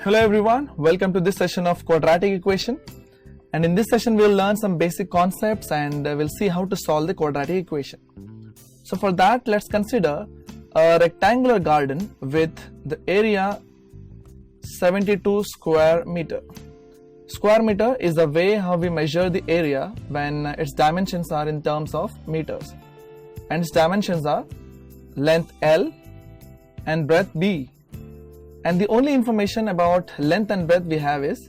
Hello everyone, welcome to this session of quadratic equation, and in this session we will learn some basic concepts and we'll see how to solve the quadratic equation. So for that, let's consider a rectangular garden with the area 72 square meter. Square meter is the way how we measure the area when its dimensions are in terms of meters, and its dimensions are length L and breadth B. And the only information about length and breadth we have is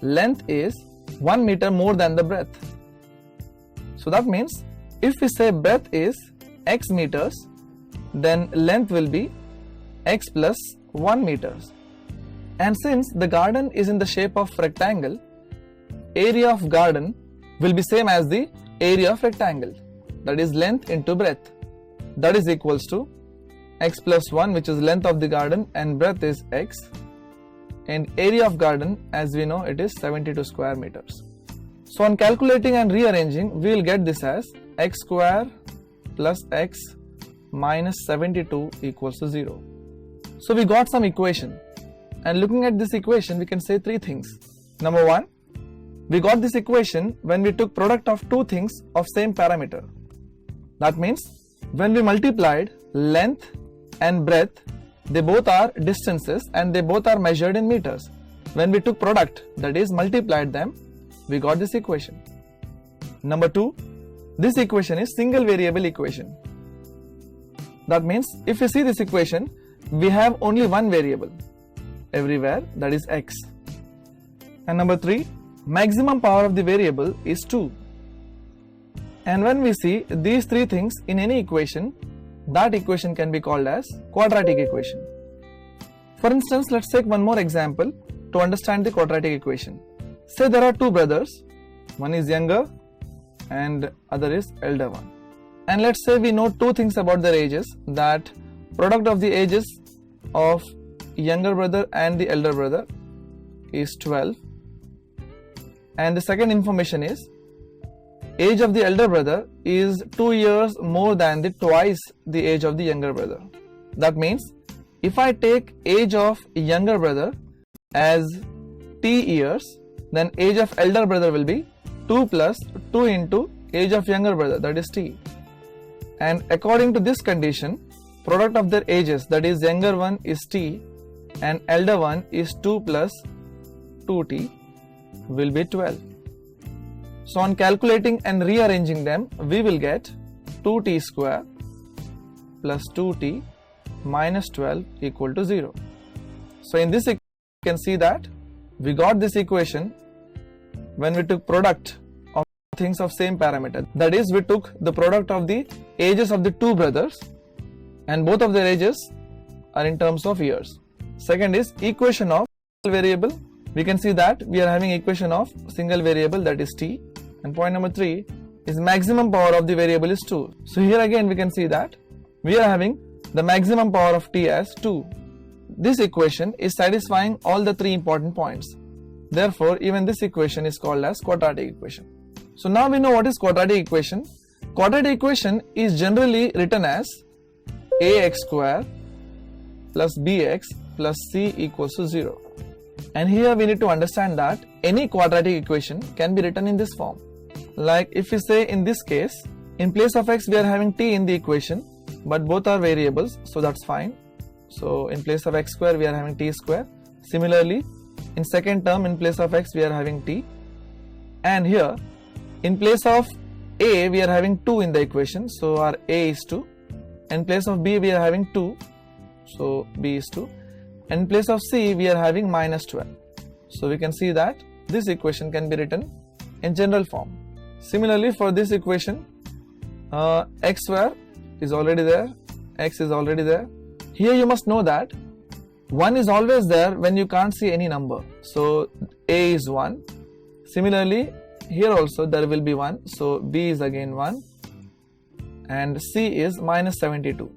length is 1 meter more than the breadth. So that means if we say breadth is x meters, then length will be x plus 1 meters. And since the garden is in the shape of rectangle, area of garden will be same as the area of rectangle, that is length into breadth, that is equals to x plus 1, which is length of the garden, and breadth is x, and area of garden, as we know, it is 72 square meters. So on calculating and rearranging, we will get this as x square plus x minus 72 equals to 0. So we got some equation, and looking at this equation we can say three things. Number one, we got this equation when we took product of two things of same parameter. That means when we multiplied length and breadth, they both are distances and they both are measured in meters. When we took product, that is multiplied them, we got this equation. Number two, this equation is single variable equation. That means if you see this equation, we have only one variable everywhere, that is x. And number three, maximum power of the variable is 2. And when we see these three things in any equation, that equation can be called as quadratic equation. For instance, let's take one more example to understand the quadratic equation. Say there are two brothers, one is younger and other is elder one. And let's say we know two things about their ages, that product of the ages of younger brother and the elder brother is 12. And the second information is age of the elder brother is 2 years more than the twice the age of the younger brother. That means if I take age of younger brother as t years, then age of elder brother will be 2 plus 2 into age of younger brother, that is t. And according to this condition, product of their ages, that is younger one is t and elder one is 2 plus 2t, will be 12. So on calculating and rearranging them, we will get 2t square plus 2t minus 12 equal to 0. So in this you can see that we got this equation when we took product of things of same parameter. That is, we took the product of the ages of the two brothers and both of their ages are in terms of years. Second is equation of variable. We can see that we are having equation of single variable, that is t. And point number 3 is maximum power of the variable is 2. So here again we can see that we are having the maximum power of t as 2. This equation is satisfying all the three important points. Therefore, even this equation is called as quadratic equation. So now we know what is quadratic equation. Quadratic equation is generally written as ax square plus bx plus c equals to 0. And here we need to understand that any quadratic equation can be written in this form. Like if we say in this case, in place of x we are having t in the equation, but both are variables, so that's fine. So in place of x square we are having t square. Similarly, in second term in place of x we are having t. And here in place of a we are having 2 in the equation, so our a is 2. In place of b we are having 2, so b is 2. And in place of c we are having minus 12. So we can see that this equation can be written in general form. Similarly, for this equation, x square is already there, x is already there. Here you must know that 1 is always there when you can't see any number. So a is 1. Similarly, here also there will be 1. So b is again 1. And c is minus 72.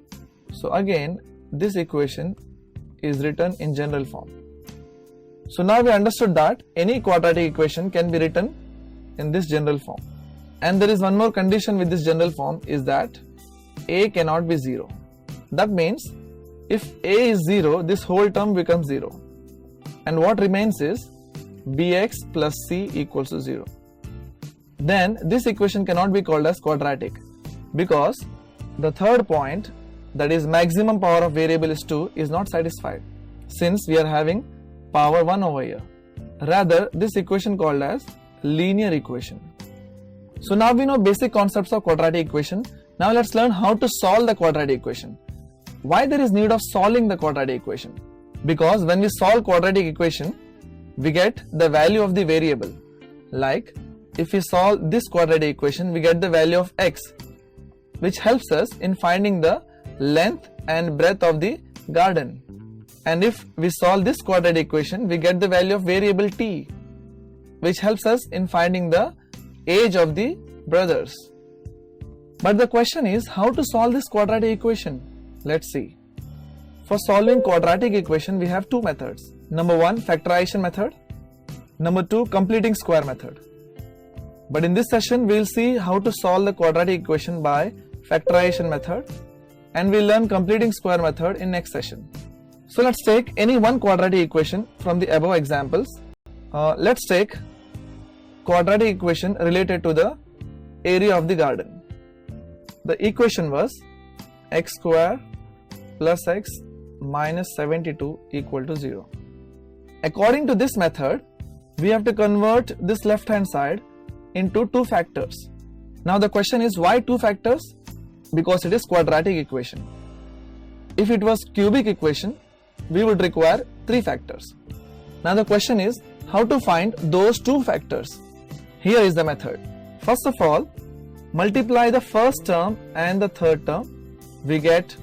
So again, this equation is written in general form. So now we understood that any quadratic equation can be written in this general form. And there is one more condition with this general form, is that a cannot be 0. That means if a is 0, this whole term becomes 0. and what remains is bx plus c equals to 0. Then this equation cannot be called as quadratic because the third point, that is maximum power of variable is 2, is not satisfied since we are having power 1 over here. Rather, this equation called as linear equation. So now we know basic concepts of quadratic equation. Now let's learn how to solve the quadratic equation. Why there is need of solving the quadratic equation? Because when we solve quadratic equation, we get the value of the variable. Like if we solve this quadratic equation, we get the value of x, which helps us in finding the length and breadth of the garden. And if we solve this quadratic equation, we get the value of variable t, which helps us in finding the age of the brothers. But the question is how to solve this quadratic equation. Let's see. For solving quadratic equation, we have two methods. Number 1, factorization method. Number 2, completing square method. But in this session, we will see how to solve the quadratic equation by factorization method, and we'll learn completing square method in next session. So let's take any one quadratic equation from the above examples. Let's take quadratic equation related to the area of the garden. The equation was x square plus x minus 72 equal to 0. According to this method, we have to convert this left hand side into two factors. Now the question is why two factors? Because it is quadratic equation. If it was cubic equation, we would require three factors. Now the question is how to find those two factors. Here is the method. First of all, multiply the first term and the third term. We get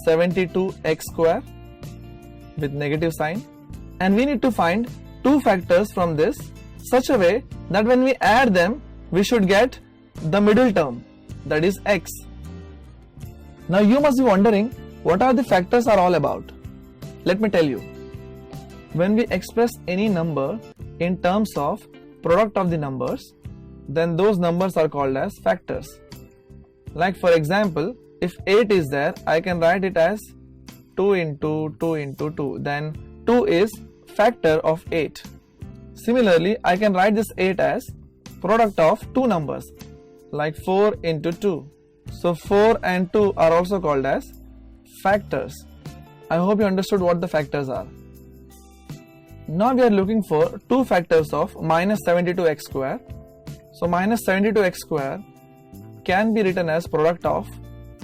72x square with negative sign, and we need to find two factors from this such a way that when we add them, we should get the middle term, that is x. Now you must be wondering what are the factors are all about. Let me tell you. When we express any number in terms of product of the numbers, then those numbers are called as factors. Like for example, if 8 is there, I can write it as 2 into 2 into 2. Then 2 is factor of 8. Similarly, I can write this 8 as product of two numbers like 4 into 2. So 4 and 2 are also called as factors. I hope you understood what the factors are. Now we are looking for two factors of minus 72x square. So minus 72x square can be written as product of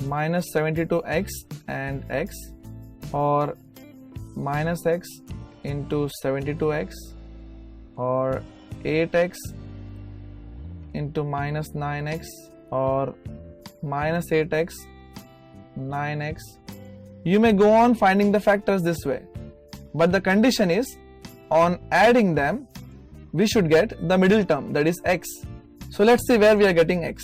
minus 72x and x, or minus x into 72x, or 8x into minus 9x, or minus 8x, 9x. You may go on finding the factors this way, but the condition is on adding them we should get the middle term, that is x. So let's see where we are getting x.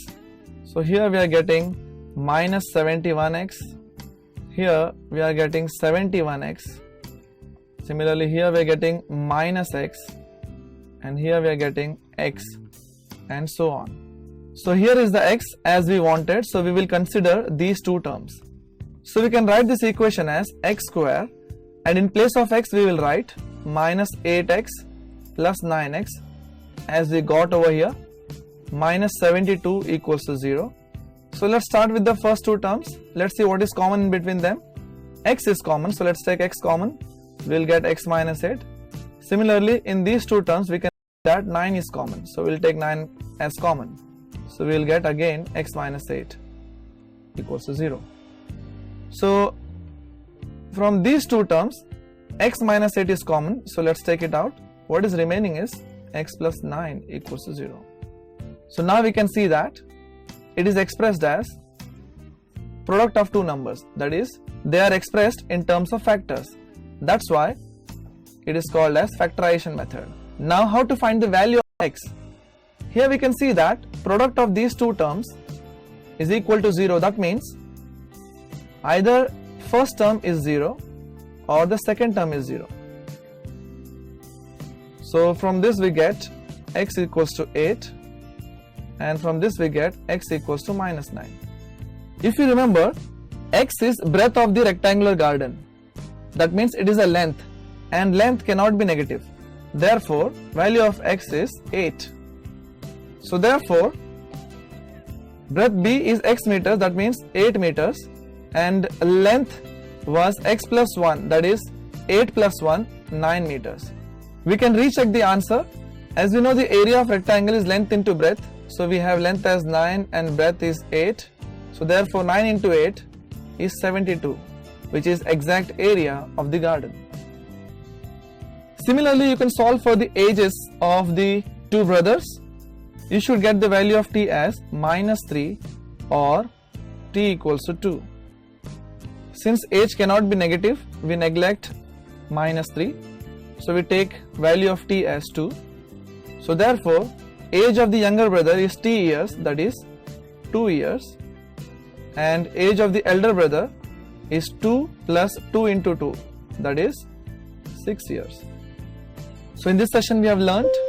So here we are getting minus 71x, here we are getting 71x, similarly here we are getting minus x, and here we are getting x, and so on. So here is the x as we wanted, so we will consider these two terms. So we can write this equation as x square, and in place of x we will write minus 8x plus 9x as we got over here, minus 72 equals to 0. So let's start with the first two terms. Let's see what is common in between them. X is common, so let's take x common. We'll get x minus 8. Similarly, in these two terms we can see that 9 is common, so we'll take 9 as common. So we'll get again x minus 8 equals to 0. So from these two terms, x minus 8 is common, so let's take it out. What is remaining is x plus 9 equals to 0. So now we can see that it is expressed as product of two numbers, that is they are expressed in terms of factors. That's why it is called as factorization method. Now how to find the value of x? Here we can see that product of these two terms is equal to 0. That means either first term is 0 or the second term is 0. So from this we get x equals to 8, and from this we get x equals to minus 9. If you remember, x is breadth of the rectangular garden. That means it is a length. and length cannot be negative. Therefore, value of x is 8. So therefore, breadth B is x meters, that means 8 meters, and length was x plus 1, that is 8 plus 1, 9 meters. We can recheck the answer. As we know, the area of rectangle is length into breadth. So we have length as 9 and breadth is 8. So therefore 9 into 8 is 72, which is exact area of the garden. Similarly, you can solve for the ages of the two brothers. You should get the value of t as -3 or t equals to 2. Since age cannot be negative, we neglect -3. So we take value of t as 2. So therefore, age of the younger brother is t years, that is 2 years. And age of the elder brother is 2 plus 2 into 2, that is 6 years. So in this session we have learnt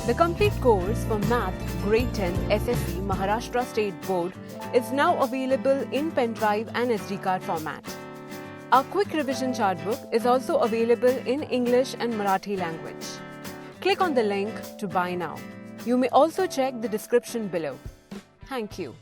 The complete course for Math Grade 10 SSC Maharashtra State Board is now available in Pendrive and SD card format. Our quick revision chart book is also available in English and Marathi language. Click on the link to buy now. You may also check the description below. Thank you.